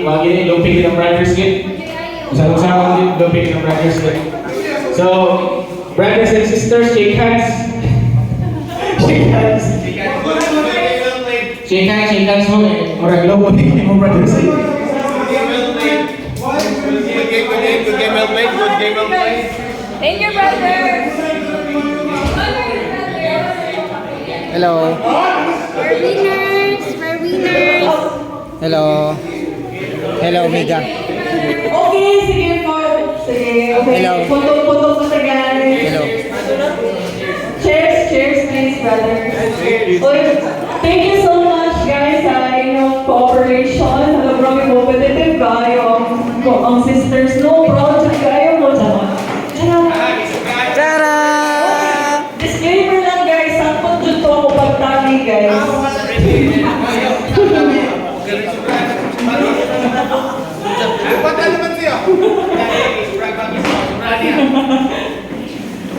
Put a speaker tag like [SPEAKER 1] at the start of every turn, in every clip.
[SPEAKER 1] wagi ni lupig ng brothers kid. Usang-usang din lupig ng brothers kid. So, brothers and sisters, shake hands. Shake hands. Shake hands mo eh. Murag lobo din mo brothers.
[SPEAKER 2] Good game well played.
[SPEAKER 3] Thank you, brother.
[SPEAKER 4] Hello.
[SPEAKER 3] We're winners.
[SPEAKER 4] Hello. Hello, Omega.
[SPEAKER 5] Okay, sige po. Sige, okay.
[SPEAKER 4] Hello.
[SPEAKER 5] Putok po sa guys.
[SPEAKER 4] Hello.
[SPEAKER 5] Cheers, please, brother. Oy, thank you so much, guys, sa inyong cooperation. Grabe competitive kayo. Ang sisters, no project kayo mo.
[SPEAKER 4] Tara!
[SPEAKER 5] Disclaimer lang, guys. Sampot dyan to ako pagtali, guys.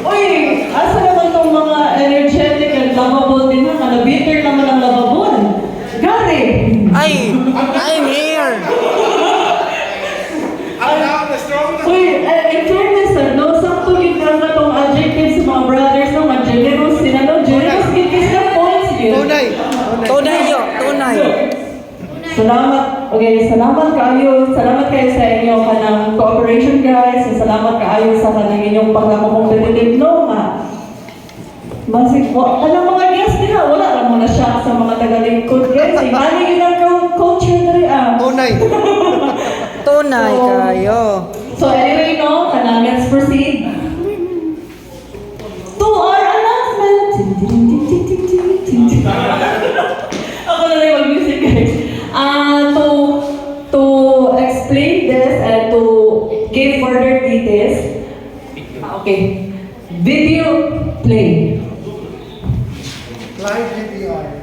[SPEAKER 5] Uy, asa naman tong mga energetic and lovable din ha? Bitter naman ang lovable. Gary!
[SPEAKER 4] I'm here!
[SPEAKER 5] Uy, in fairness, no? Sakto yung na tong adjectives sa mga brothers, no? Generous sila, no? Generous kids na points yun.
[SPEAKER 4] Tunay.
[SPEAKER 5] Salamat. Okay, salamat kayo. Salamat kayo sa inyo kanang cooperation, guys. Salamat kayo sa kanang inyong pagkakakompetitive, no? Alam mga guys, nila, wala lang muna siya sa mga tagalingkod, guys. Ano yun ang culture na rin,
[SPEAKER 4] Tunay kayo.
[SPEAKER 5] So anyway, no, let's proceed to our announcement. Ako na lang mag-music, guys. To explain this and to give further details. Okay. Video play.
[SPEAKER 2] Live VTR.